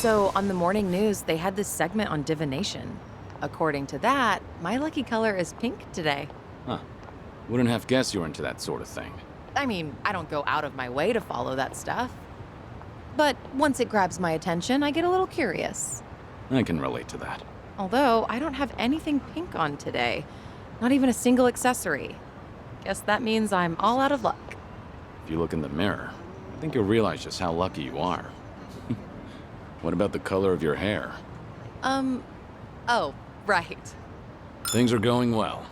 So on the morning news, they had this segment on divination. According to that, my lucky color is pink today. Huh. Wouldn't have guessed you were into that sort of thing. I mean, I don't go out of my way to follow that stuff. But once it grabs my attention, I get a little curious. I can relate to that. Although, I don't have anything pink on today. Not even a single accessory. Guess that means I'm all out of luck. If you look in the mirror, I think you'll realize just how lucky you are. What about the color of your hair? Oh, right. Things are going well.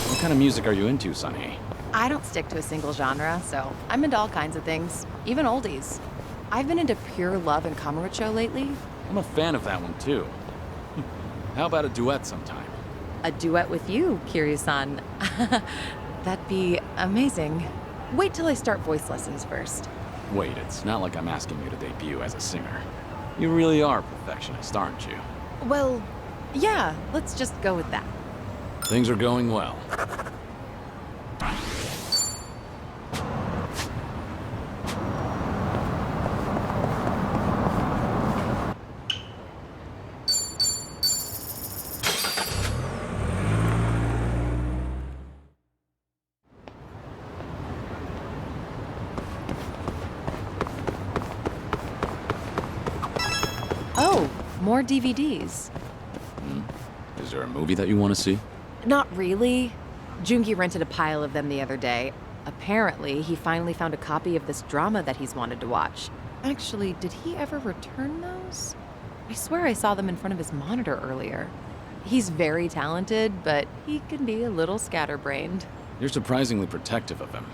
What kind of music are you into, Seonhee? I don't stick to a single genre, so I'm into all kinds of things, even oldies. I've been into Pure Love and Kamurocho lately. I'm a fan of that one, too. How about a duet sometime? A duet with you, Kiryu-san. That'd be amazing. Wait till I start voice lessons first. Wait, it's not like I'm asking you to debut as a singer. You really are a perfectionist, aren't you? Well, yeah, let's just go with that. Things are going well. Oh, more DVDs. Is there a movie that you want to see? Not really. Jungi rented a pile of them the other day. Apparently, he finally found a copy of this drama that he's wanted to watch. Actually, did he ever return those? I swear I saw them in front of his monitor earlier. He's very talented, but he can be a little scatterbrained. You're surprisingly protective of him.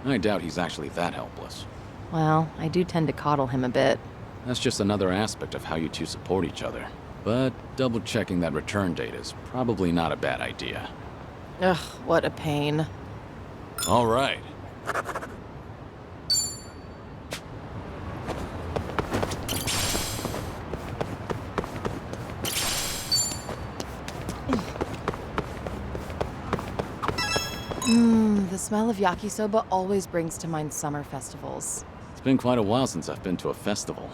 I doubt he's actually that helpless. Well, I do tend to coddle him a bit. That's just another aspect of how you two support each other. But double-checking that return date is probably not a bad idea. Ugh, what a pain. All right. The smell of yakisoba always brings to mind summer festivals. It's been quite a while since I've been to a festival.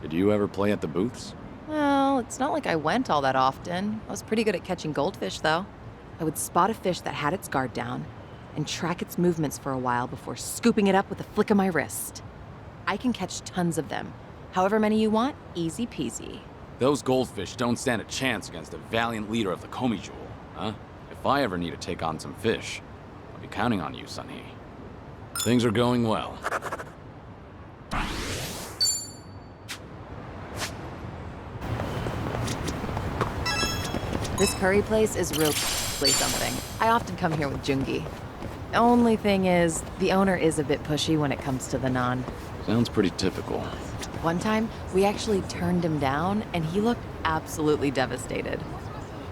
Did you ever play at the booths? Well, it's not like I went all that often. I was pretty good at catching goldfish, though. I would spot a fish that had its guard down and track its movements for a while before scooping it up with a flick of my wrist. I can catch tons of them. However many you want, easy peasy. Those goldfish don't stand a chance against the valiant leader of the Komi Jewel, huh? If I ever need to take on some fish, I'll be counting on you, Seonhee. Things are going well. This curry place is really something. I often come here with Jungi. Only thing is, the owner is a bit pushy when it comes to the naan. Sounds pretty typical. One time, we actually turned him down, and he looked absolutely devastated.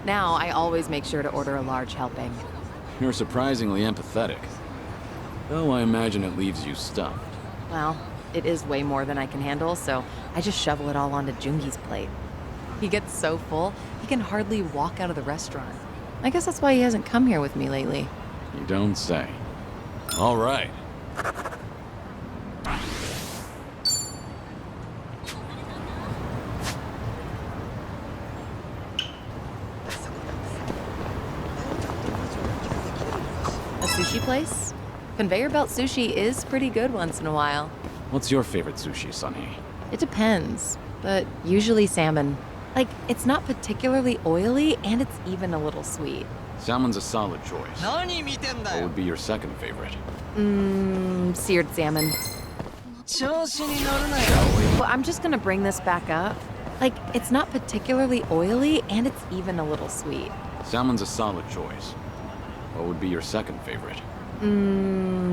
Now, I always make sure to order a large helping. You're surprisingly empathetic. Though I imagine it leaves you stuffed. Well, it is way more than I can handle, so I just shovel it all onto Jungi's plate. He gets so full, he can hardly walk out of the restaurant. I guess that's why he hasn't come here with me lately. You don't say. All right. A sushi place? Conveyor belt sushi is pretty good once in a while. What's your favorite sushi, Seonhee? It depends, but usually salmon. Like, it's not particularly oily, and it's even a little sweet. Salmon's a solid choice. What would be your second favorite? Seared salmon. Well, I'm just gonna bring this back up. Like, it's not particularly oily, and it's even a little sweet. Salmon's a solid choice. What would be your second favorite?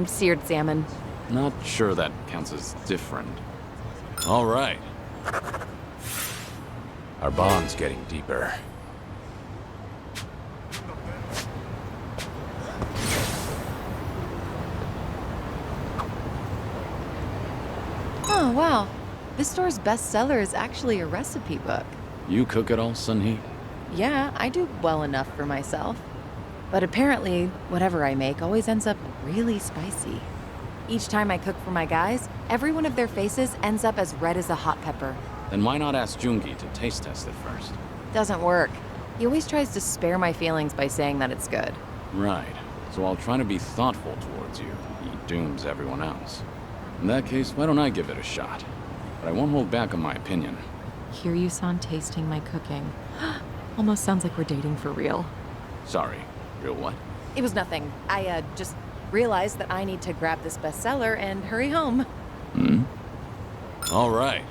Seared salmon. Not sure that counts as different. All right. Our bond's getting deeper. Oh, wow. This store's bestseller is actually a recipe book. You cook it all, Seonhee? yeah, I do well enough for myself. But apparently, whatever I make always ends up really spicy. Each time I cook for my guys, every one of their faces ends up as red as a hot pepper. Then why not ask Jungi to taste test it first? Doesn't work. He always tries to spare my feelings by saying that it's good. Right. So while trying to be thoughtful towards you, he dooms everyone else. In that case, why don't I give it a shot? But I won't hold back on my opinion. Kiryu-san tasting my cooking. Almost sounds like we're dating for real. Sorry. Real what? It was nothing. I just realized that I need to grab this bestseller and hurry home. Hmm? All right.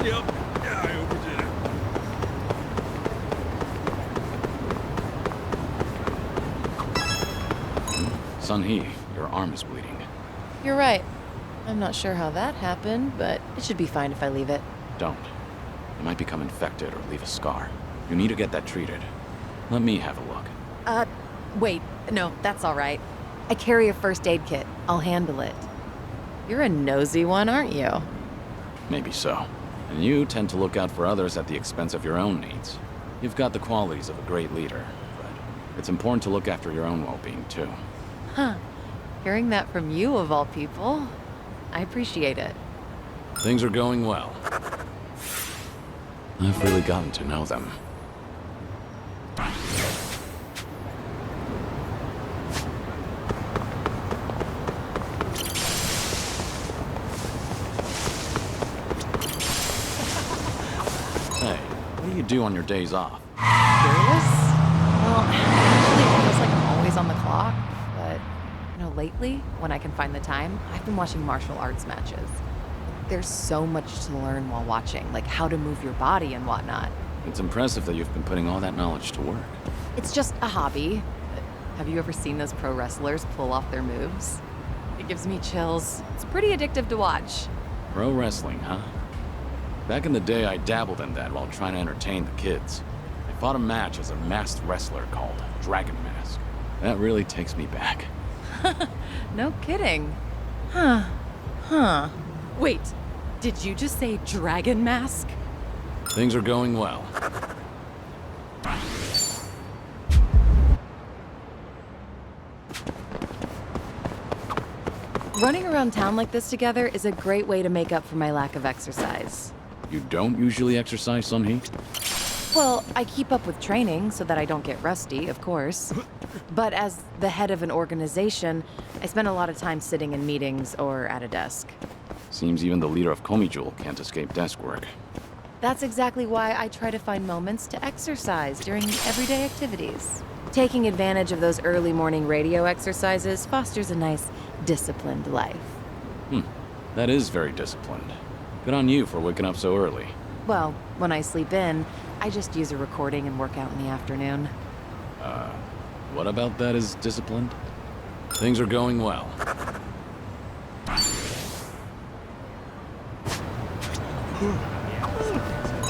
Yep. Yeah, I overdid it. Seonhee, your arm is bleeding. You're right. I'm not sure how that happened, but it should be fine if I leave it. Don't. You might become infected or leave a scar. You need to get that treated. Let me have a look. Wait. No, that's all right. I carry a first aid kit. I'll handle it. You're a nosy one, aren't you? Maybe so. And you tend to look out for others at the expense of your own needs. You've got the qualities of a great leader, but it's important to look after your own well-being, too. Huh. Hearing that from you, of all people, I appreciate it. Things are going well. I've really gotten to know them. Hey, what do you do on your days off? Curious? Well, actually, it feels like I'm always on the clock, but, lately, when I can find the time, I've been watching martial arts matches. There's so much to learn while watching, like how to move your body and whatnot. It's impressive that you've been putting all that knowledge to work. It's just a hobby. Have you ever seen those pro wrestlers pull off their moves? It gives me chills. It's pretty addictive to watch. Pro wrestling, huh? Back in the day, I dabbled in that while trying to entertain the kids. I fought a match as a masked wrestler called Dragon Mask. That really takes me back. No kidding. Huh. Wait, did you just say Dragon Mask? Things are going well. Running around town like this together is a great way to make up for my lack of exercise. You don't usually exercise, Seonhee? Well, I keep up with training so that I don't get rusty, of course. But as the head of an organization, I spend a lot of time sitting in meetings or at a desk. Seems even the leader of Komijul can't escape desk work. That's exactly why I try to find moments to exercise during everyday activities. Taking advantage of those early morning radio exercises fosters a nice, disciplined life. That is very disciplined. Good on you for waking up so early. Well, when I sleep in, I just use a recording and work out in the afternoon. What about that is disciplined? Things are going well.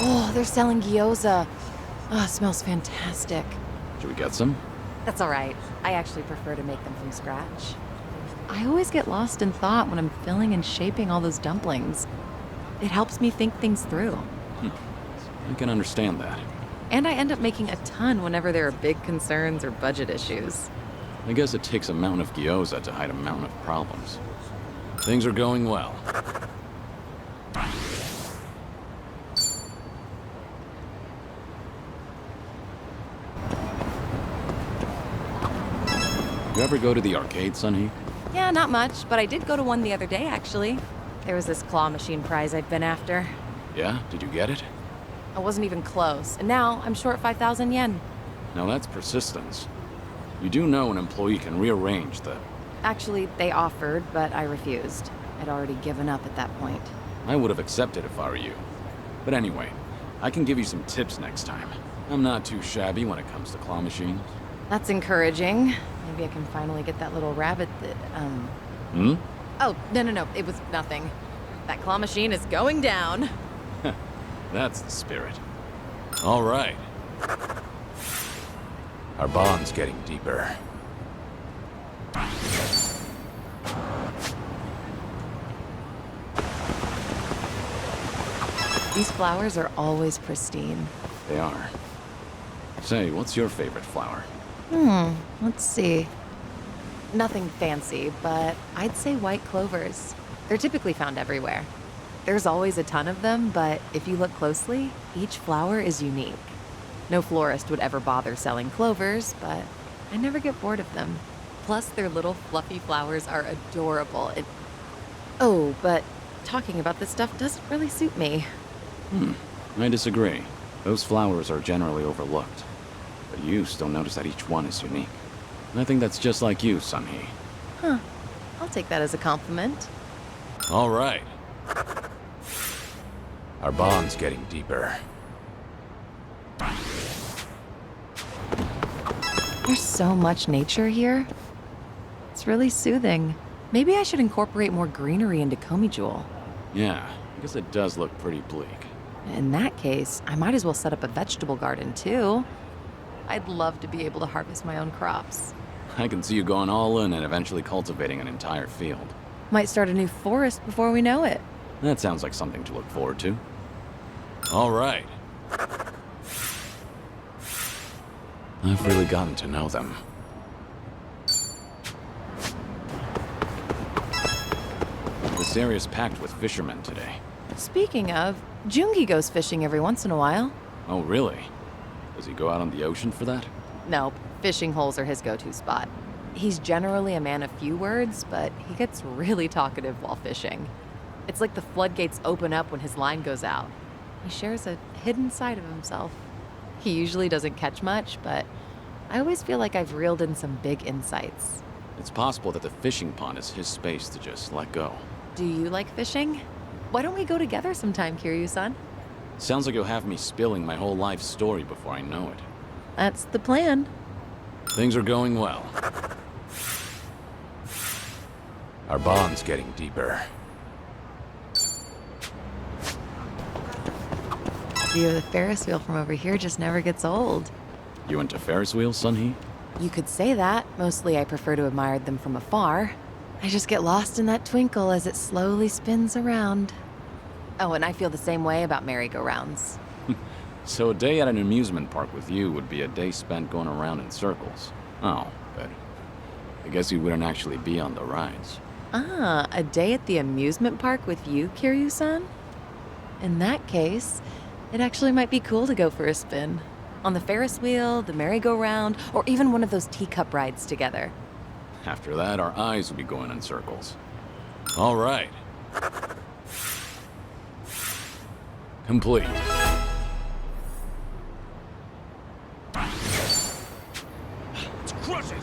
Oh, they're selling gyoza. Oh, it smells fantastic. Should we get some? That's all right. I actually prefer to make them from scratch. I always get lost in thought when I'm filling and shaping all those dumplings. It helps me think things through. I can understand that. And I end up making a ton whenever there are big concerns or budget issues. I guess it takes a mountain of gyoza to hide a mountain of problems. Things are going well. You ever go to the arcade, Seonhee? Yeah, not much, but I did go to one the other day, actually. There was this claw machine prize I'd been after. Yeah? Did you get it? I wasn't even close, and now I'm short 5,000 yen. Now that's persistence. You do know an employee can rearrange the... Actually, they offered, but I refused. I'd already given up at that point. I would have accepted if I were you. But anyway, I can give you some tips next time. I'm not too shabby when it comes to claw machines. That's encouraging. Maybe I can finally get that little rabbit that, Oh, no, it was nothing. That claw machine is going down. That's the spirit. All right. Our bond's getting deeper. These flowers are always pristine. They are. Say, what's your favorite flower? Let's see. Nothing fancy, but I'd say white clovers. They're typically found everywhere. There's always a ton of them, but if you look closely, each flower is unique. No florist would ever bother selling clovers, but I never get bored of them. Plus, their little fluffy flowers are adorable. Oh, but talking about this stuff doesn't really suit me. I disagree. Those flowers are generally overlooked. But you still notice that each one is unique. And I think that's just like you, Seonhee. Huh. I'll take that as a compliment. All right. Our bond's getting deeper. There's so much nature here. It's really soothing. Maybe I should incorporate more greenery into Komijul. Yeah, I guess it does look pretty bleak. In that case, I might as well set up a vegetable garden too. I'd love to be able to harvest my own crops. I can see you going all in and eventually cultivating an entire field. Might start a new forest before we know it. That sounds like something to look forward to. All right. I've really gotten to know them. This area's packed with fishermen today. Speaking of, Jungi goes fishing every once in a while. Oh, really? Does he go out on the ocean for that? Nope, fishing holes are his go-to spot. He's generally a man of few words, but he gets really talkative while fishing. It's like the floodgates open up when his line goes out. He shares a hidden side of himself. He usually doesn't catch much, but I always feel like I've reeled in some big insights. It's possible that the fishing pond is his space to just let go. Do you like fishing? Why don't we go together sometime, Kiryu-san? Sounds like you'll have me spilling my whole life story before I know it. That's the plan. Things are going well. Our bond's getting deeper. View of the Ferris wheel from over here just never gets old. You into Ferris wheels, Seonhee? You could say that. Mostly I prefer to admire them from afar. I just get lost in that twinkle as it slowly spins around. Oh, and I feel the same way about merry-go-rounds. So a day at an amusement park with you would be a day spent going around in circles. Oh, but I guess you wouldn't actually be on the rides. Ah, a day at the amusement park with you, Kiryu-san? In that case, it actually might be cool to go for a spin. On the Ferris wheel, the merry-go-round, or even one of those teacup rides together. After that, our eyes will be going in circles. All right. Complete. Let's crush it!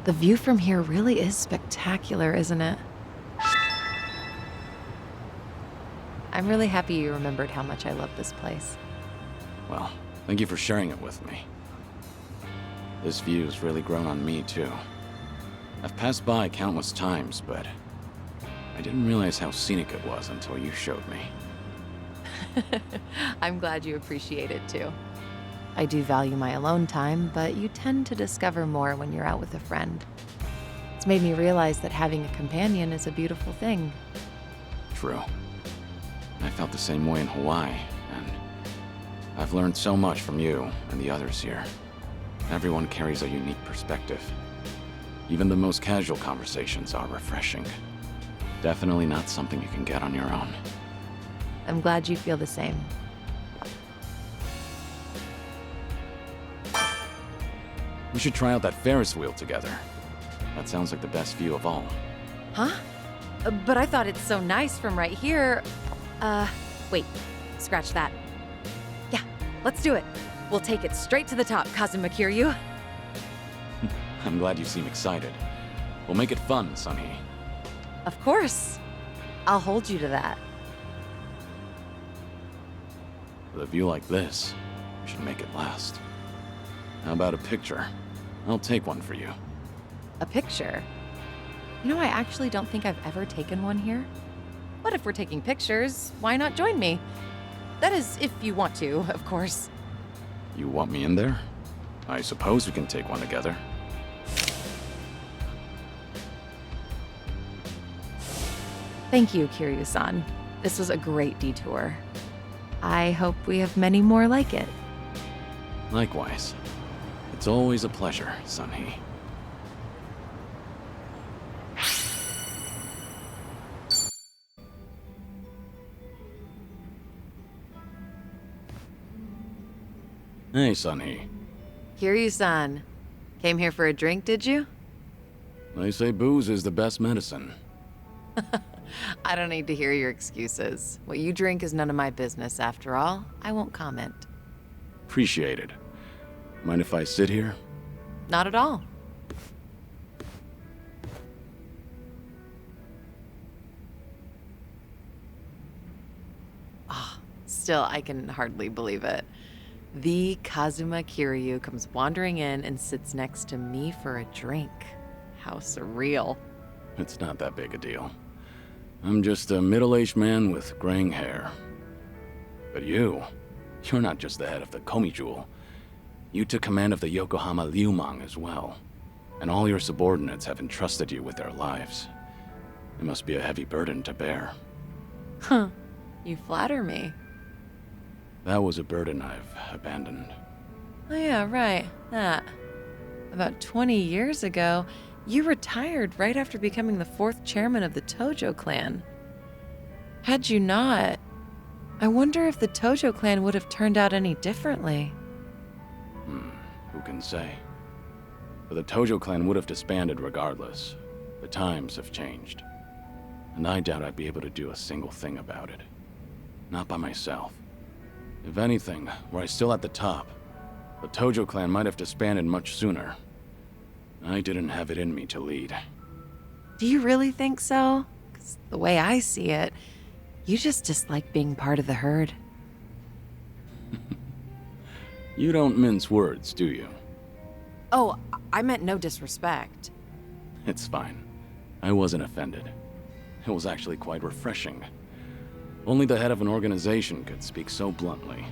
The view from here really is spectacular, isn't it? I'm really happy you remembered how much I love this place. Well, thank you for sharing it with me. This view's really grown on me, too. I've passed by countless times, but I didn't realize how scenic it was until you showed me. I'm glad you appreciate it too. I do value my alone time, but you tend to discover more when you're out with a friend. It's made me realize that having a companion is a beautiful thing. True. I felt the same way in Hawaii, and I've learned so much from you and the others here. Everyone carries a unique perspective. Even the most casual conversations are refreshing. Definitely not something you can get on your own. I'm glad you feel the same. We should try out that Ferris wheel together. That sounds like the best view of all. Huh? But I thought it's so nice from right here. Wait. Scratch that. Yeah, let's do it. We'll take it straight to the top, Kazuma Kiryu. I'm glad you seem excited. We'll make it fun, Seonhee. Of course. I'll hold you to that. With a view like this, we should make it last. How about a picture? I'll take one for you. A picture? You know, I actually don't think I've ever taken one here. But if we're taking pictures, why not join me? That is, if you want to, of course. You want me in there? I suppose we can take one together. Thank you, Kiryu-san. This was a great detour. I hope we have many more like it. Likewise. It's always a pleasure, Seonhee. Hey, Seonhee. Kiryu-san, came here for a drink, did you? They say booze is the best medicine. I don't need to hear your excuses. What you drink is none of my business, after all. I won't comment. Appreciate it. Mind if I sit here? Not at all. Still, I can hardly believe it. The Kazuma Kiryu comes wandering in and sits next to me for a drink. How surreal. It's not that big a deal. I'm just a middle-aged man with graying hair. But you're not just the head of the Komijul. You took command of the Yokohama Liumang as well. And all your subordinates have entrusted you with their lives. It must be a heavy burden to bear. Huh. You flatter me. That was a burden I've abandoned. Oh yeah, right. That. About 20 years ago, you retired right after becoming the 4th chairman of the Tojo clan. Had you not, I wonder if the Tojo clan would have turned out any differently. Who can say? But the Tojo clan would have disbanded regardless. The times have changed. And I doubt I'd be able to do a single thing about it. Not by myself. If anything, were I still at the top, the Tojo clan might have disbanded much sooner. I didn't have it in me to lead. Do you really think so? 'Cause the way I see it, you just dislike being part of the herd. You don't mince words, do you? Oh, I meant no disrespect. It's fine. I wasn't offended. It was actually quite refreshing. Only the head of an organization could speak so bluntly.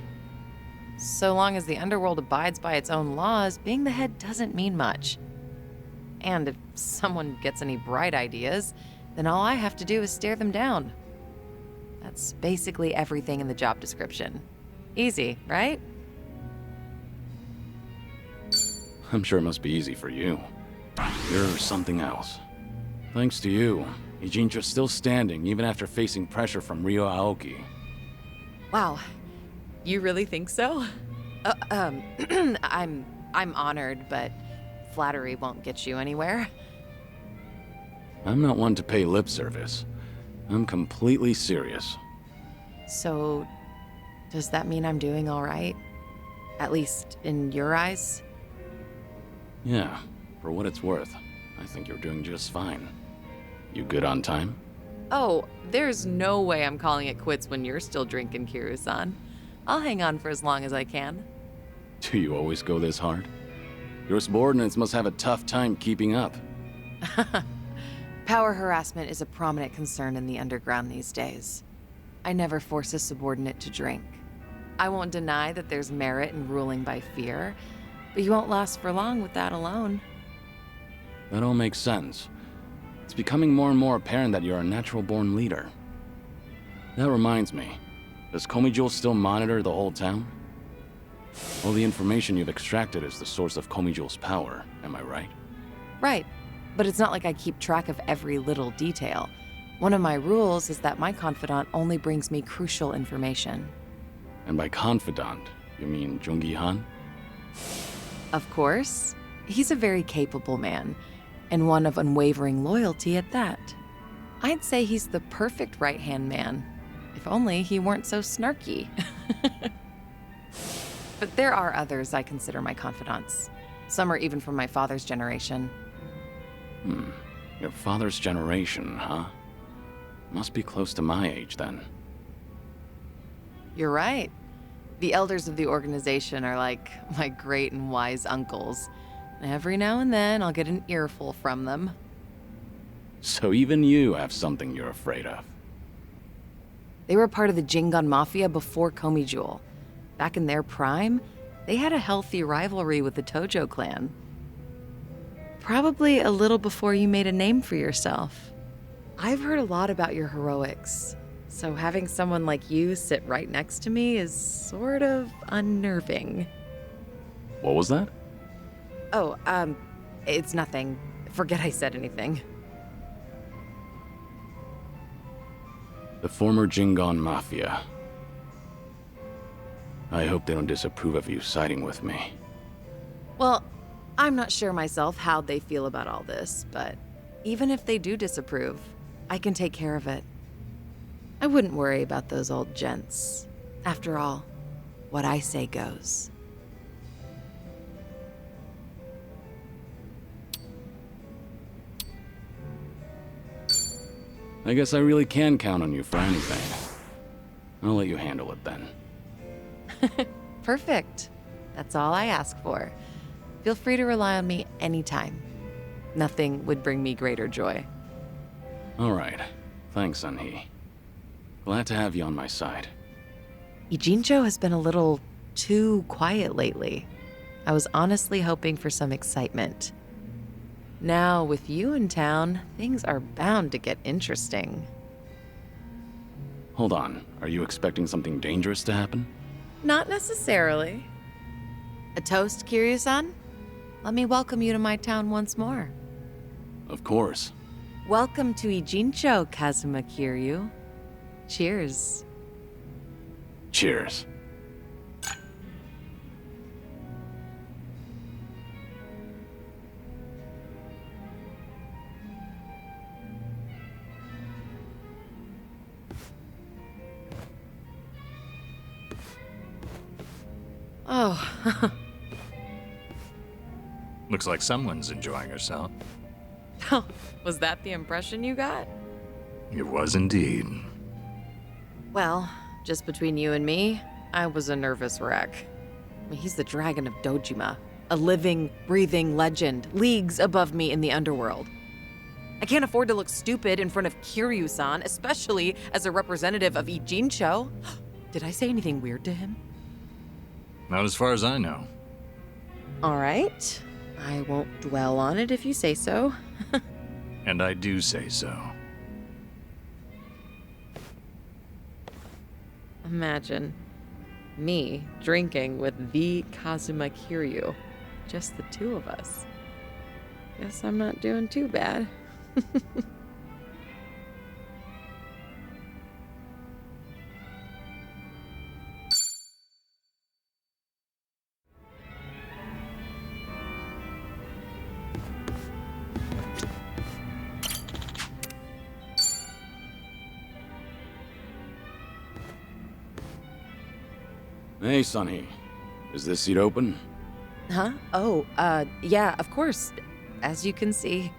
So long as the underworld abides by its own laws, being the head doesn't mean much. And if someone gets any bright ideas, then all I have to do is stare them down. That's basically everything in the job description. Easy, right? I'm sure it must be easy for you. You're something else. Thanks to you, Ijincha's still standing even after facing pressure from Ryo Aoki. Wow. You really think so? I'm honored, but flattery won't get you anywhere. I'm not one to pay lip service. I'm completely serious. So, does that mean I'm doing all right? At least in your eyes? Yeah, for what it's worth, I think you're doing just fine. You good on time? Oh, there's no way I'm calling it quits when you're still drinking, Kiryu-san. I'll hang on for as long as I can. Do you always go this hard? Your subordinates must have a tough time keeping up. Power harassment is a prominent concern in the underground these days. I never force a subordinate to drink. I won't deny that there's merit in ruling by fear, but you won't last for long with that alone. That all makes sense. It's becoming more and more apparent that you're a natural-born leader. That reminds me, does Komijul still monitor the whole town? All the information you've extracted is the source of Komijul's power, am I right? Right, but it's not like I keep track of every little detail. One of my rules is that my confidant only brings me crucial information. And by confidant, you mean Jungi-han? Of course. He's a very capable man, and one of unwavering loyalty at that. I'd say he's the perfect right-hand man, if only he weren't so snarky. But there are others I consider my confidants. Some are even from my father's generation. Your father's generation, huh? Must be close to my age, then. You're right. The elders of the organization are like my great and wise uncles. Every now and then, I'll get an earful from them. So even you have something you're afraid of. They were part of the Jingon Mafia before Komijul. Back in their prime, they had a healthy rivalry with the Tojo clan. Probably a little before you made a name for yourself. I've heard a lot about your heroics, so having someone like you sit right next to me is sort of unnerving. What was that? Oh, it's nothing. Forget I said anything. The former Jingon Mafia. I hope they don't disapprove of you siding with me. Well, I'm not sure myself how they feel about all this, but even if they do disapprove, I can take care of it. I wouldn't worry about those old gents. After all, what I say goes. I guess I really can count on you for anything. I'll let you handle it then. Perfect. That's all I ask for. Feel free to rely on me anytime. Nothing would bring me greater joy. All right. Thanks, Seonhee. Glad to have you on my side. Ijincho has been a little too quiet lately. I was honestly hoping for some excitement. Now, with you in town, things are bound to get interesting. Hold on. Are you expecting something dangerous to happen? Not necessarily. A toast, Kiryu-san? Let me welcome you to my town once more. Of course. Welcome to Ijincho, Kazuma Kiryu. Cheers. Cheers. Oh, Looks like someone's enjoying herself. was that the impression you got? It was indeed. Well, just between you and me, I was a nervous wreck. I mean, he's the dragon of Dojima, a living, breathing legend, leagues above me in the underworld. I can't afford to look stupid in front of Kiryu-san, especially as a representative of Ijincho. Did I say anything weird to him? Not as far as I know. All right. I won't dwell on it if you say so. And I do say so. Imagine me drinking with the Kazuma Kiryu. Just the two of us. Guess I'm not doing too bad. Hey, Seonhee. Is this seat open? Huh? Oh, yeah, of course. As you can see.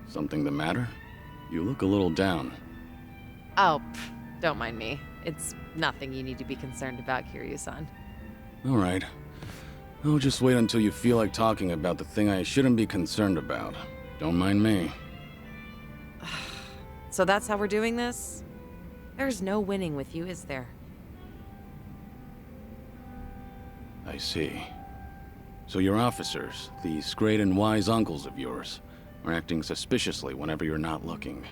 Something the matter? You look a little down. Oh, don't mind me. It's nothing you need to be concerned about, Kiryu-san. All right. I'll just wait until you feel like talking about the thing I shouldn't be concerned about. Don't mind me. So that's how we're doing this? There's no winning with you, is there? I see. So your officers, these great and wise uncles of yours, are acting suspiciously whenever you're not looking.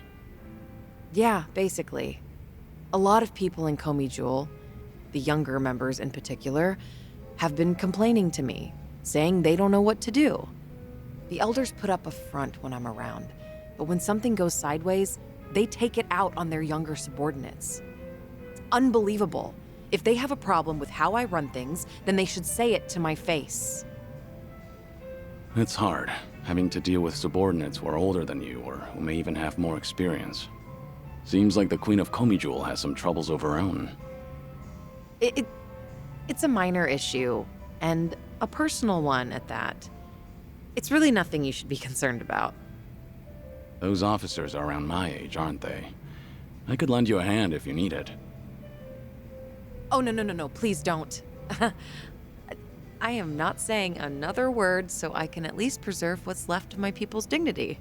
Yeah, basically. A lot of people in Komijul, the younger members in particular, have been complaining to me, saying they don't know what to do. The elders put up a front when I'm around, but when something goes sideways, they take it out on their younger subordinates. It's unbelievable. If they have a problem with how I run things, then they should say it to my face. It's hard, having to deal with subordinates who are older than you or who may even have more experience. Seems like the Queen of Komijul has some troubles of her own. It's a minor issue, and a personal one at that. It's really nothing you should be concerned about. Those officers are around my age, aren't they? I could lend you a hand if you need it. Oh, no, please don't. I am not saying another word so I can at least preserve what's left of my people's dignity.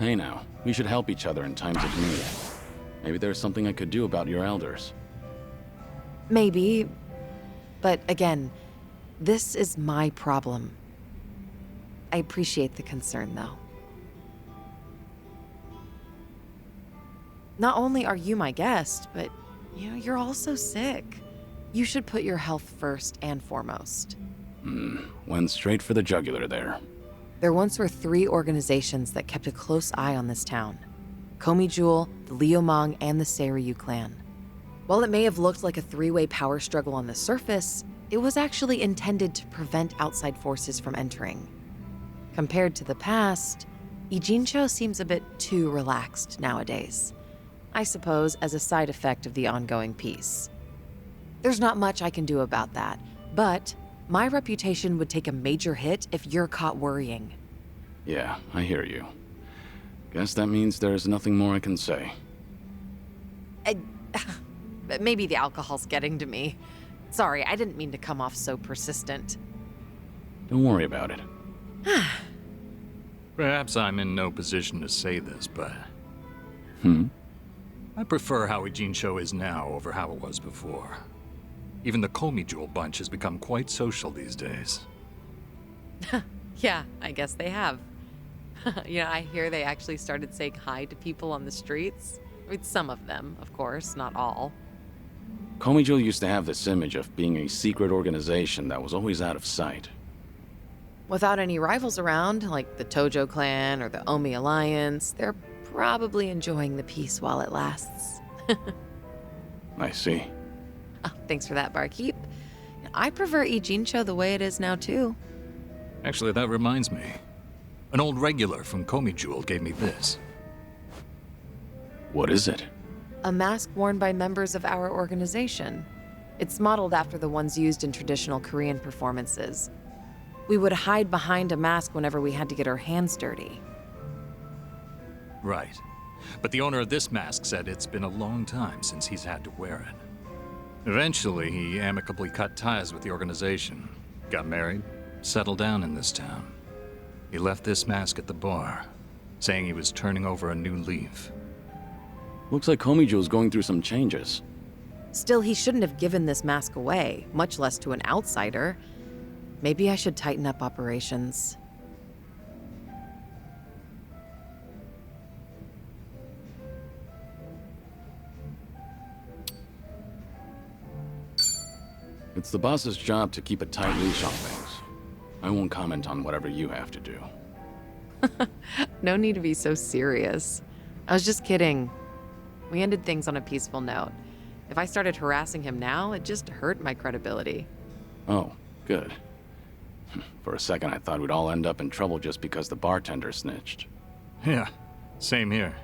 Hey now, we should help each other in times of need. Maybe there's something I could do about your elders. Maybe, but again, this is my problem. I appreciate the concern, though. Not only are you my guest, but, you're also sick. You should put your health first and foremost. Went straight for the jugular there. There once were 3 organizations that kept a close eye on this town. Komijul, the Liumang, and the Seiryu clan. While it may have looked like a 3-way power struggle on the surface, it was actually intended to prevent outside forces from entering. Compared to the past, Ijincho seems a bit too relaxed nowadays. I suppose as a side effect of the ongoing peace. There's not much I can do about that, but my reputation would take a major hit if you're caught worrying. Yeah, I hear you. Guess that means there's nothing more I can say. Maybe the alcohol's getting to me. Sorry, I didn't mean to come off so persistent. Don't worry about it. Perhaps I'm in no position to say this, but I prefer how Ijincho is now over how it was before. Even the Komijul bunch has become quite social these days. Yeah, I guess they have. I hear they actually started saying hi to people on the streets. I mean, some of them, of course, not all. Komijul used to have this image of being a secret organization that was always out of sight. Without any rivals around, like the Tojo clan or the Omi Alliance, they're probably enjoying the peace while it lasts. I see. Oh, thanks for that, barkeep. I prefer Ijincho the way it is now, too. Actually, that reminds me. An old regular from Komijul gave me this. What is it? A mask worn by members of our organization. It's modeled after the ones used in traditional Korean performances. We would hide behind a mask whenever we had to get our hands dirty. Right. But the owner of this mask said it's been a long time since he's had to wear it. Eventually, he amicably cut ties with the organization, got married, settled down in this town. He left this mask at the bar, saying he was turning over a new leaf. Looks like Komijul's going through some changes. Still, he shouldn't have given this mask away, much less to an outsider. Maybe I should tighten up operations. It's the boss's job to keep a tight leash on things. I won't comment on whatever you have to do. No need to be so serious. I was just kidding. We ended things on a peaceful note. If I started harassing him now, it'd just hurt my credibility. Oh, good. For a second, I thought we'd all end up in trouble just because the bartender snitched. Yeah, same here.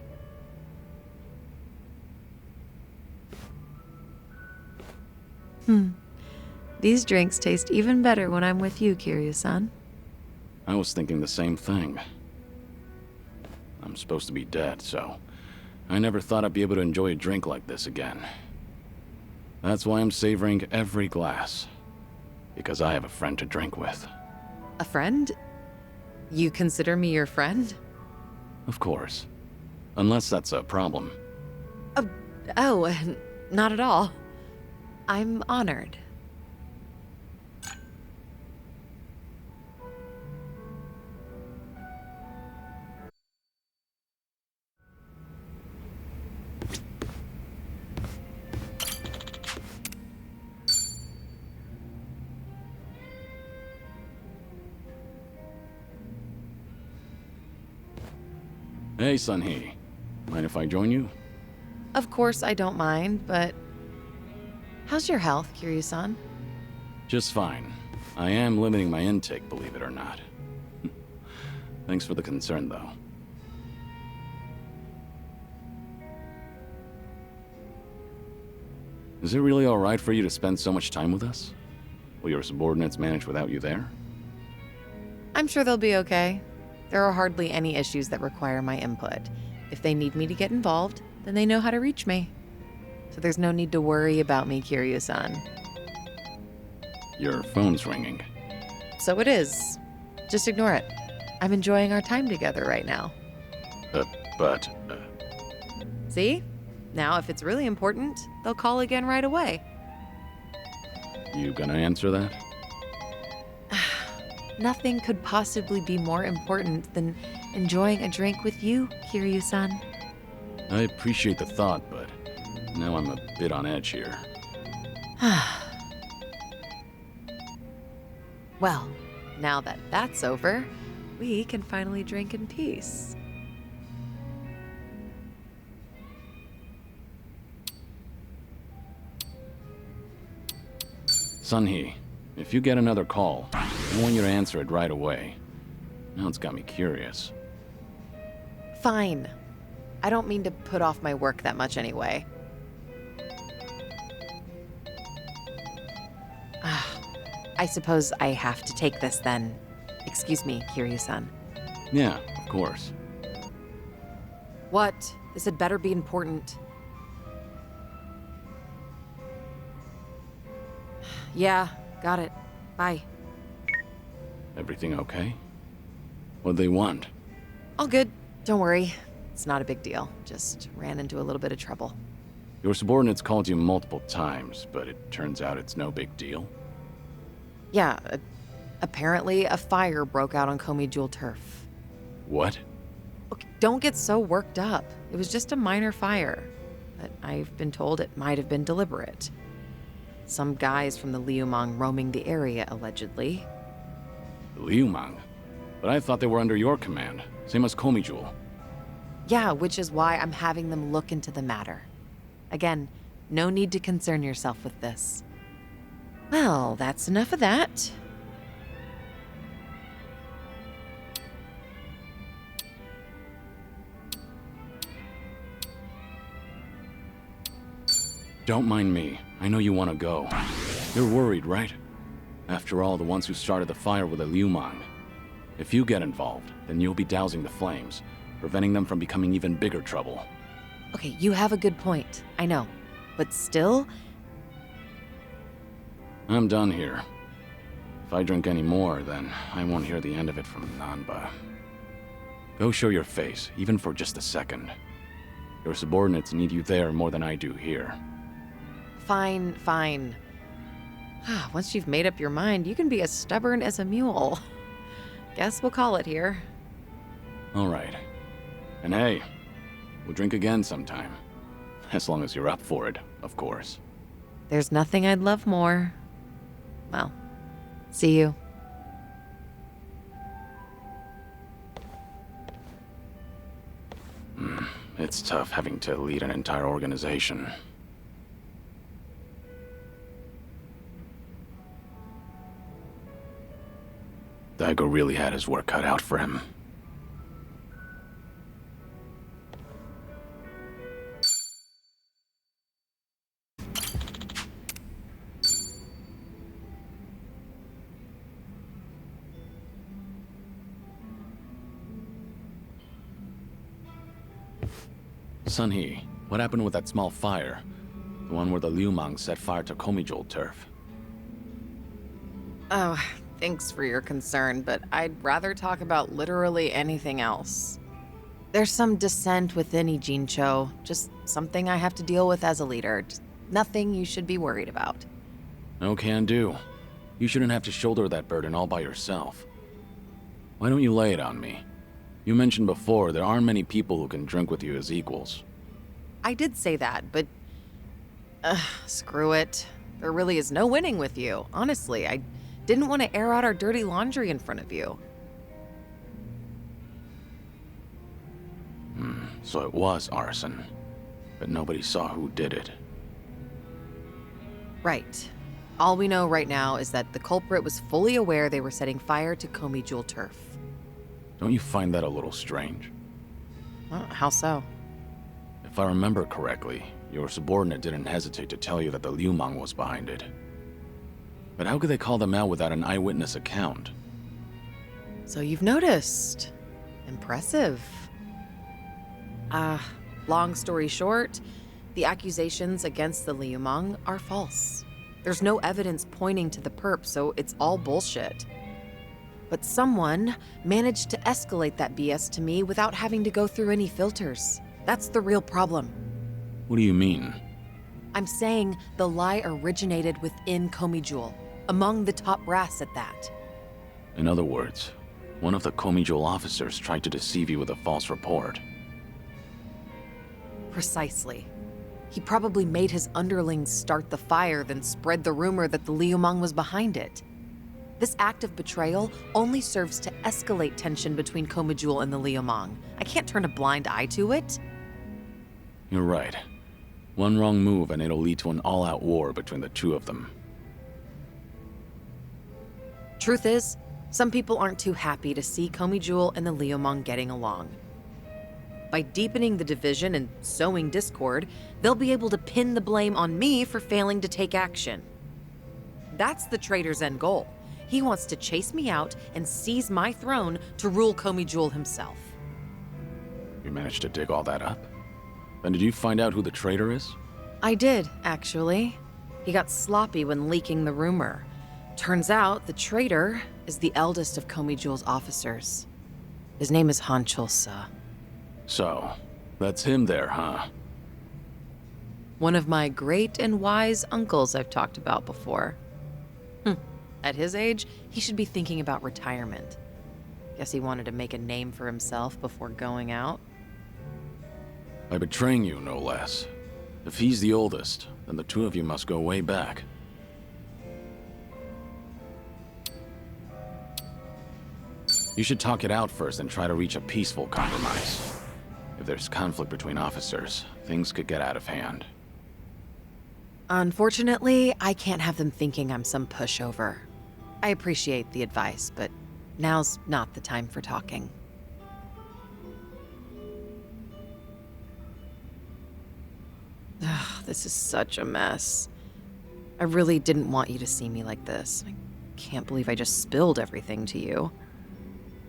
These drinks taste even better when I'm with you, Kiryu-san. I was thinking the same thing. I'm supposed to be dead, so I never thought I'd be able to enjoy a drink like this again. That's why I'm savoring every glass. Because I have a friend to drink with. A friend? You consider me your friend? Of course. Unless that's a problem. Oh, not at all. I'm honored. Hey, Seonhee. Mind if I join you? Of course I don't mind, but... How's your health, Kiryu-san? Just fine. I am limiting my intake, believe it or not. Thanks for the concern, though. Is it really alright for you to spend so much time with us? Will your subordinates manage without you there? I'm sure they'll be okay. There are hardly any issues that require my input. If they need me to get involved, then they know how to reach me. So there's no need to worry about me, Kiryu-san. Your phone's ringing. So it is. Just ignore it. I'm enjoying our time together right now. But... See? Now, if it's really important, they'll call again right away. You gonna answer that? Nothing could possibly be more important than enjoying a drink with you, Kiryu-san. I appreciate the thought, but now I'm a bit on edge here. Well, now that that's over, we can finally drink in peace. Seonhee, if you get another call, I want you to answer it right away. Now it's got me curious. Fine. I don't mean to put off my work that much anyway. I suppose I have to take this then. Excuse me, Kiryu-san. Yeah, of course. What? This had better be important. Yeah, got it. Bye. Everything okay? What'd they want? All good. Don't worry. It's not a big deal. Just ran into a little bit of trouble. Your subordinates called you multiple times, but it turns out it's no big deal. Yeah, apparently a fire broke out on Komi Jewel turf. What? Okay, don't get so worked up. It was just a minor fire, but I've been told it might have been deliberate. Some guys from the Liumang roaming the area, allegedly. Liumang? But I thought they were under your command, same as Komi Jewel. Yeah, which is why I'm having them look into the matter. Again, no need to concern yourself with this. Well, that's enough of that. Don't mind me. I know you want to go. You're worried, right? After all, the ones who started the fire were the Liumang. If you get involved, then you'll be dousing the flames, preventing them from becoming even bigger trouble. Okay, you have a good point. I know. But still... I'm done here. If I drink any more, then I won't hear the end of it from Nanba. Go show your face, even for just a second. Your subordinates need you there more than I do here. Fine, fine. Once you've made up your mind, you can be as stubborn as a mule. Guess we'll call it here. All right. And hey, we'll drink again sometime. As long as you're up for it, of course. There's nothing I'd love more. Well, see you. It's tough having to lead an entire organization. Daigo really had his work cut out for him. Seonhee, what happened with that small fire? The one where the Liumang set fire to Komi Jewel turf. Oh, thanks for your concern, but I'd rather talk about literally anything else. There's some dissent within Ijincho, just something I have to deal with as a leader. Just nothing you should be worried about. No can do. You shouldn't have to shoulder that burden all by yourself. Why don't you lay it on me? You mentioned before there aren't many people who can drink with you as equals. I did say that, but... screw it. There really is no winning with you. Honestly, I didn't want to air out our dirty laundry in front of you. So it was arson. but nobody saw who did it. Right. All we know right now is that the culprit was fully aware they were setting fire to Komi Jewel turf. Don't you find that a little strange? Well, how so? If I remember correctly, your subordinate didn't hesitate to tell you that the Liumang was behind it. But how could they call them out without an eyewitness account? So you've noticed. Impressive. Long story short, the accusations against the Liumang are false. There's no evidence pointing to the perp, so it's all bullshit. But someone managed to escalate that BS to me without having to go through any filters. That's the real problem. What do you mean? I'm saying the lie originated within Komi Jewel, among the top brass at that. In other words, one of the Komi Jewel officers tried to deceive you with a false report. Precisely. He probably made his underlings start the fire, then spread the rumor that the Liumang was behind it. This act of betrayal only serves to escalate tension between Komi Jewel and the Liumang. I can't turn a blind eye to it. You're right. One wrong move and it'll lead to an all-out war between the two of them. Truth is, some people aren't too happy to see Komi Jewel and the Liumang getting along. By deepening the division and sowing discord, they'll be able to pin the blame on me for failing to take action. That's the traitor's end goal. He wants to chase me out and seize my throne to rule Komi Jewel himself. You managed to dig all that up? Then did you find out who the traitor is? I did, actually. He got sloppy when leaking the rumor. Turns out the traitor is the eldest of Komi Jewel's officers. His name is Han Chul-sa. So, that's him there, huh? One of my great and wise uncles I've talked about before. At his age, he should be thinking about retirement. Guess he wanted to make a name for himself before going out. By betraying you, no less. If he's the oldest, then the two of you must go way back. You should talk it out first and try to reach a peaceful compromise. If there's conflict between officers, things could get out of hand. Unfortunately, I can't have them thinking I'm some pushover. I appreciate the advice, but now's not the time for talking. Ugh, this is such a mess. I really didn't want you to see me like this. I can't believe I just spilled everything to you.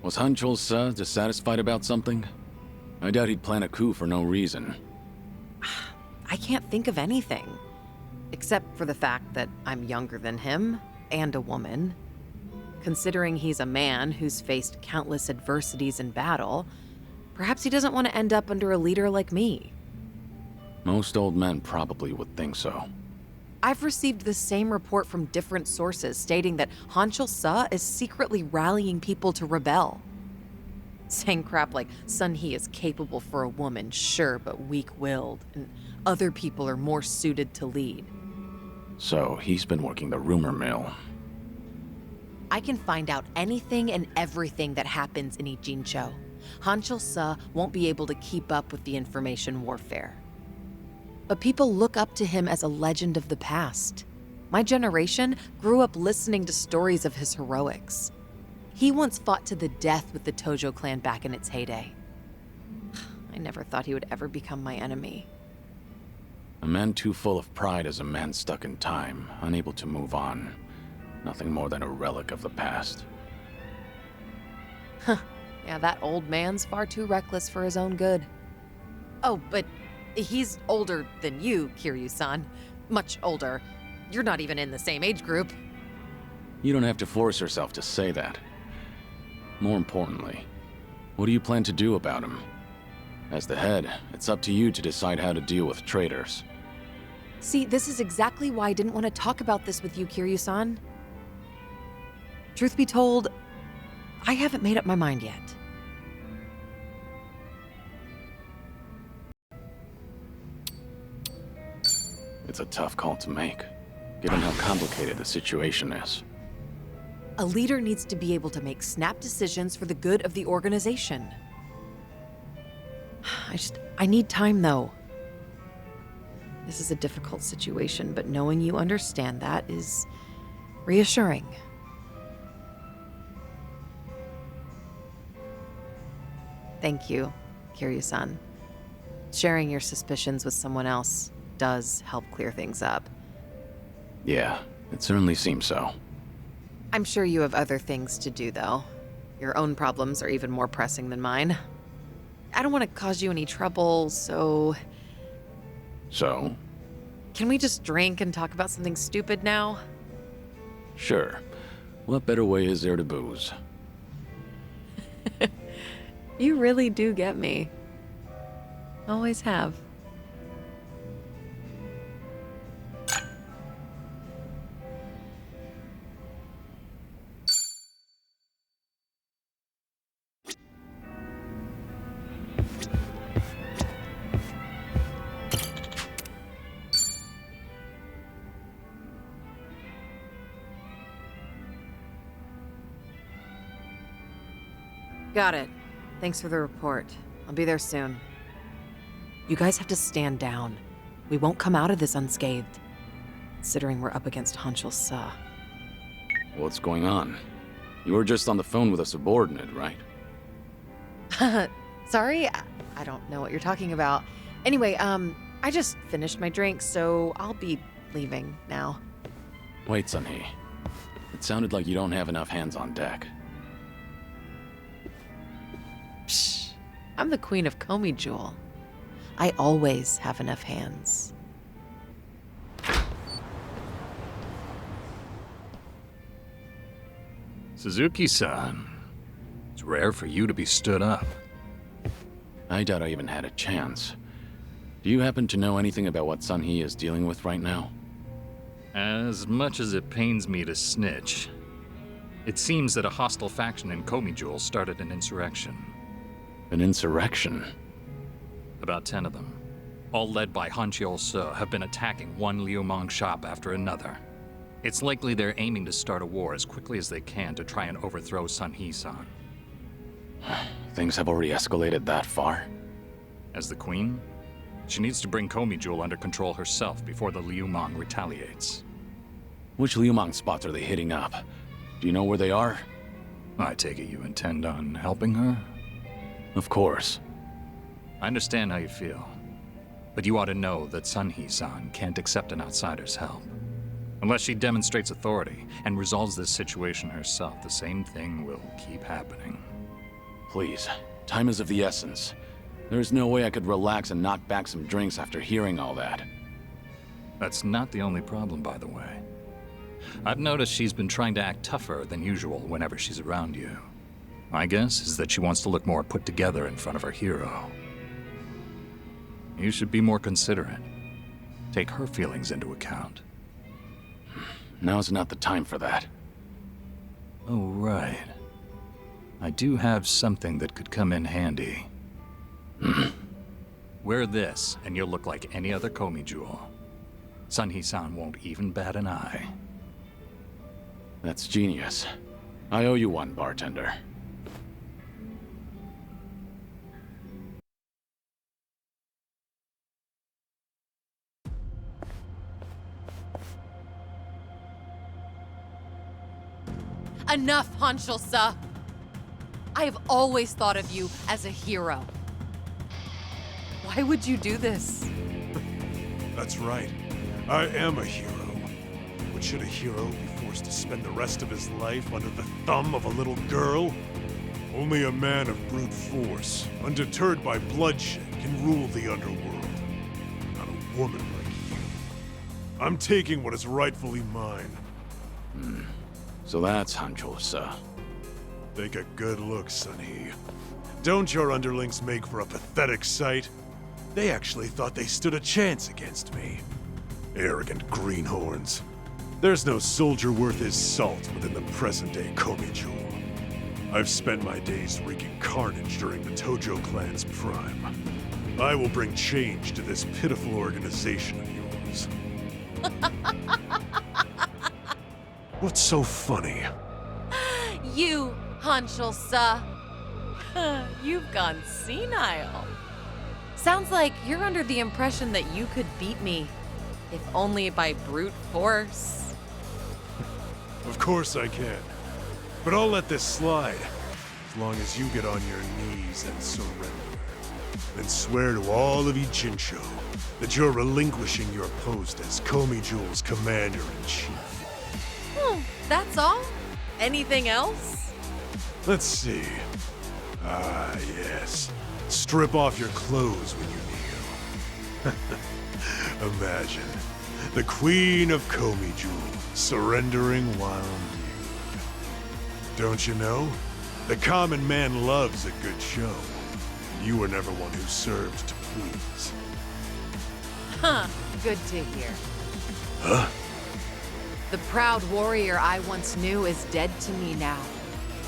Was Han Chul-sa dissatisfied about something? I doubt he'd plan a coup for no reason. I can't think of anything. Except for the fact that I'm younger than him, and a woman. Considering he's a man who's faced countless adversities in battle, perhaps he doesn't want to end up under a leader like me. Most old men probably would think so. I've received the same report from different sources stating that Han Chul-sa is secretly rallying people to rebel. Saying crap like Seonhee is capable for a woman, sure, but weak-willed, and other people are more suited to lead. So, he's been working the rumor mill. I can find out anything and everything that happens in Ijincho. Han Chul-sa won't be able to keep up with the information warfare. But people look up to him as a legend of the past. My generation grew up listening to stories of his heroics. He once fought to the death with the Tojo clan back in its heyday. I never thought he would ever become my enemy. A man too full of pride is a man stuck in time, unable to move on. Nothing more than a relic of the past. Yeah, that old man's far too reckless for his own good. Oh, but he's older than you, Kiryu-san. Much older. You're not even in the same age group. You don't have to force yourself to say that. More importantly, what do you plan to do about him? As the head, it's up to you to decide how to deal with traitors. See, this is exactly why I didn't want to talk about this with you, Kiryu-san. Truth be told, I haven't made up my mind yet. It's a tough call to make, given how complicated the situation is. A leader needs to be able to make snap decisions for the good of the organization. I need time, though. This is a difficult situation, but knowing you understand that is reassuring. Thank you, Kiryu-san. Sharing your suspicions with someone else does help clear things up. Yeah, it certainly seems so. I'm sure you have other things to do, though. Your own problems are even more pressing than mine. I don't want to cause you any trouble, so... So? Can we just drink and talk about something stupid now? Sure. What better way is there to booze? You really do get me. Always have. Got it. Thanks for the report. I'll be there soon. You guys have to stand down. We won't come out of this unscathed, considering we're up against Hanchul Sa. What's going on? You were just on the phone with a subordinate, right? Sorry? I don't know what you're talking about. Anyway, I just finished my drink, so I'll be leaving now. Wait, Seonhee. It sounded like you don't have enough hands on deck. Psh, I'm the queen of Komi Jewel. I always have enough hands. Suzuki-san, it's rare for you to be stood up. I doubt I even had a chance. Do you happen to know anything about what Seonhee is dealing with right now? As much as it pains me to snitch, it seems that a hostile faction in Komi Jewel started an insurrection. An insurrection? About 10 of them, all led by Hanchul Sa, have been attacking one Liumang shop after another. It's likely they're aiming to start a war as quickly as they can to try and overthrow Seonhee-san. Things have already escalated that far? As the queen, she needs to bring Komi Jewel under control herself before the Liumang retaliates. Which Liumang spots are they hitting up? Do you know where they are? I take it you intend on helping her? Of course. I understand how you feel, but you ought to know that Seonhee-san can't accept an outsider's help. Unless she demonstrates authority and resolves this situation herself, the same thing will keep happening. Please, time is of the essence. There's no way I could relax and knock back some drinks after hearing all that. That's not the only problem, by the way. I've noticed she's been trying to act tougher than usual whenever she's around you. My guess is that she wants to look more put together in front of her hero. You should be more considerate. Take her feelings into account. Now's not the time for that. Oh, right. I do have something that could come in handy. Wear this, and you'll look like any other Komi Jewel. Seonhee-san won't even bat an eye. That's genius. I owe you one, bartender. Enough, Hanchul Sa! I have always thought of you as a hero. Why would you do this? That's right. I am a hero. But should a hero be forced to spend the rest of his life under the thumb of a little girl? Only a man of brute force, undeterred by bloodshed, can rule the underworld. Not a woman like you. I'm taking what is rightfully mine. So that's Hanchul Sa. Take a good look, Seonhee. Don't your underlings make for a pathetic sight? They actually thought they stood a chance against me. Arrogant greenhorns. There's no soldier worth his salt within the present-day Komi Jewel. I've spent my days wreaking carnage during the Tojo clan's prime. I will bring change to this pitiful organization of yours. What's so funny? You, Hanchul Sa. You've gone senile. Sounds like you're under the impression that you could beat me, if only by brute force. Of course I can. But I'll let this slide, as long as you get on your knees and surrender. And swear to all of Ichincho that you're relinquishing your post as Komi Jewel's commander-in-chief. That's all? Anything else? Let's see. Ah, yes. Strip off your clothes when you kneel. Imagine the Queen of Komi Jewel surrendering while nude. Don't you know? The common man loves a good show. You were never one who served to please. Huh, good to hear. Huh? The proud warrior I once knew is dead to me now.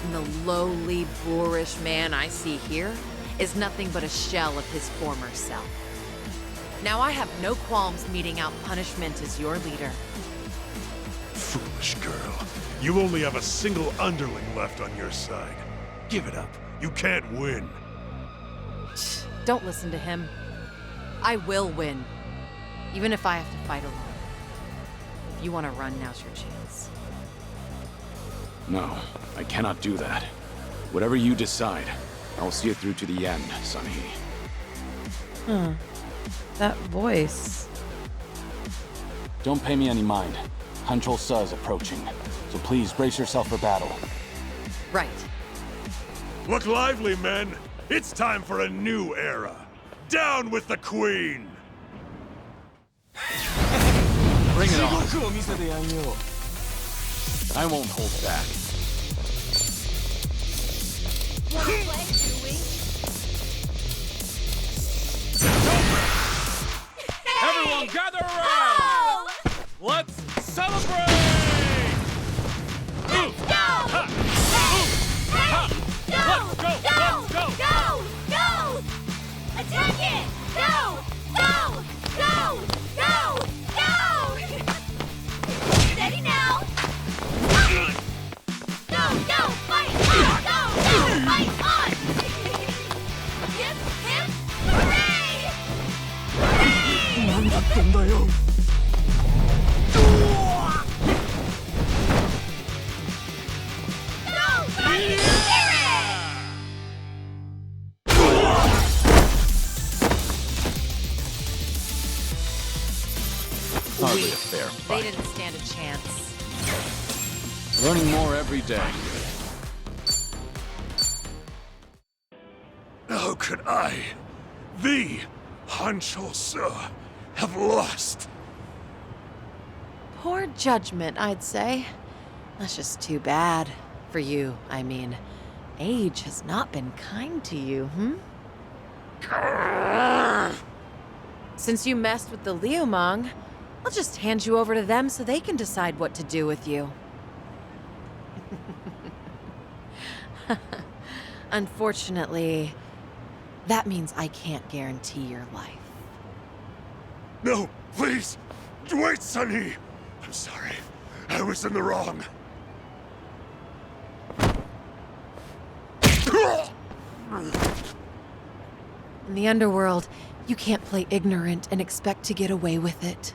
And the lowly, boorish man I see here is nothing but a shell of his former self. Now I have no qualms meting out punishment as your leader. Foolish girl. You only have a single underling left on your side. Give it up. You can't win. Don't listen to him. I will win. Even if I have to fight alone. If you want to run, now's your chance. No, I cannot do that. Whatever you decide, I will see it through to the end, Seonhee. That voice. Don't pay me any mind. Hanchol Sa is approaching, so please brace yourself for battle. Right. Look lively, men. It's time for a new era. Down with the Queen! Bring it on. I won't hold back. Wanna play, do we? Everyone gather around! Let's celebrate! Let's go! Go! Attack it! Go! Steady now! Go! Fight on! Go! Fight on! Hip! Hooray! Go! Fight! Hardly a fair They fight. didn't stand a chance. Learning more every day. How could I, the Hanchol Sa, have lost? Poor judgment, I'd say. That's just too bad. For you, I mean. Age has not been kind to you, Since you messed with the Liumang, I'll just hand you over to them so they can decide what to do with you. Unfortunately, that means I can't guarantee your life. No, please! Wait, Seonhee! I'm sorry. I was in the wrong. In the underworld, you can't play ignorant and expect to get away with it.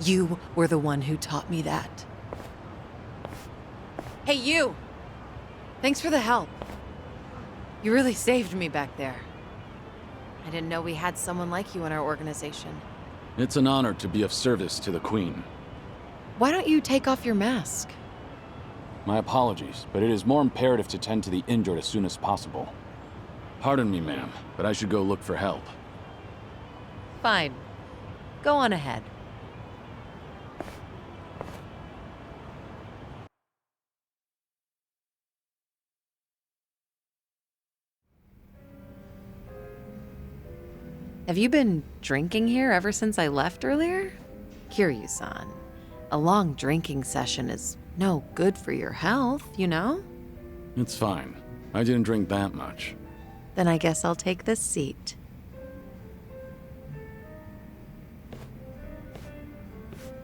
You were the one who taught me that. Hey, you! Thanks for the help. You really saved me back there. I didn't know we had someone like you in our organization. It's an honor to be of service to the Queen. Why don't you take off your mask? My apologies, but it is more imperative to tend to the injured as soon as possible. Pardon me, ma'am, but I should go look for help. Fine. Go on ahead. Have you been drinking here ever since I left earlier? Kiryu-san, a long drinking session is no good for your health, you know? It's fine. I didn't drink that much. Then I guess I'll take this seat.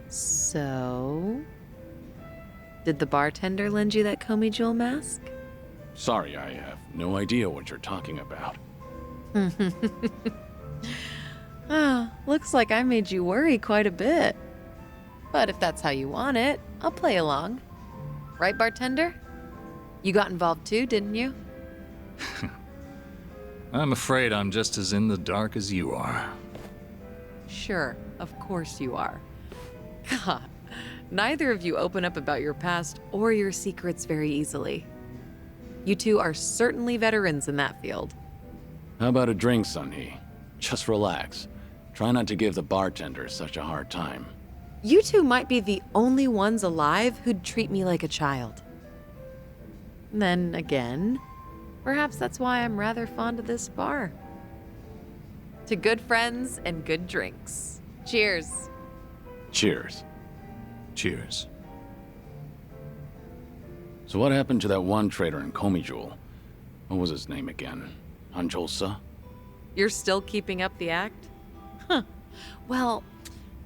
So... did the bartender lend you that Komi Jewel mask? Sorry, I have no idea what you're talking about. Ah, looks like I made you worry quite a bit. But if that's how you want it, I'll play along. Right, bartender? You got involved too, didn't you? I'm afraid I'm just as in the dark as you are. Sure, of course you are. God, neither of you open up about your past or your secrets very easily. You two are certainly veterans in that field. How about a drink, Seonhee? Just relax. Try not to give the bartender such a hard time. You two might be the only ones alive who'd treat me like a child. Then again, perhaps that's why I'm rather fond of this bar. To good friends and good drinks. Cheers. Cheers. Cheers. So what happened to that one trader in Komijul? What was his name again? Hanjol-sa? You're still keeping up the act? Huh. Well,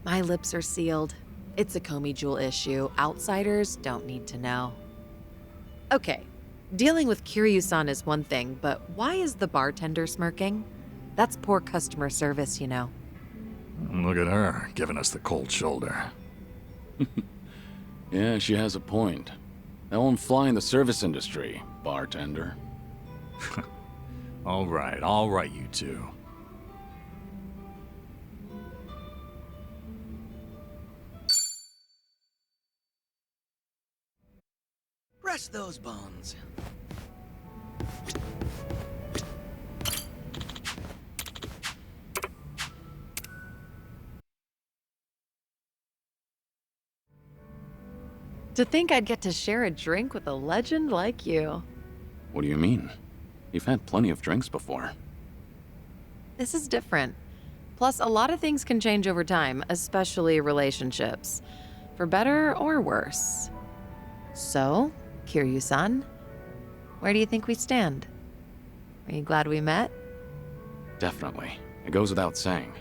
my lips are sealed. It's a Comey Jewel issue. Outsiders don't need to know. Okay, dealing with Kiryu-san is one thing, but why is the bartender smirking? That's poor customer service, you know. Look at her, giving us the cold shoulder. Yeah, she has a point. That won't fly in the service industry, bartender. All right, you two. Press those bones. To think I'd get to share a drink with a legend like you. What do you mean? You've had plenty of drinks before. This is different. Plus, a lot of things can change over time, especially relationships. For better or worse. So, Kiryu-san, where do you think we stand? Are you glad we met? Definitely. It goes without saying.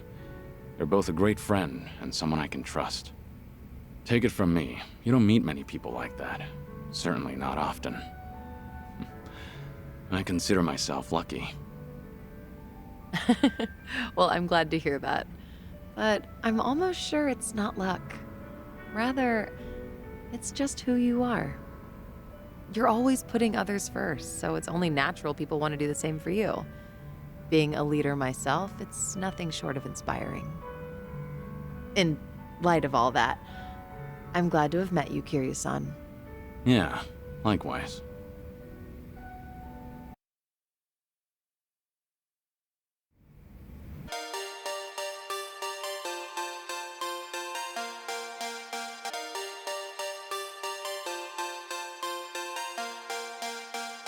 You're both a great friend and someone I can trust. Take it from me, you don't meet many people like that. Certainly not often. I consider myself lucky. Well, I'm glad to hear that. But I'm almost sure it's not luck. Rather, it's just who you are. You're always putting others first, so it's only natural people want to do the same for you. Being a leader myself, it's nothing short of inspiring. In light of all that, I'm glad to have met you, Kiryu-san. Yeah, likewise.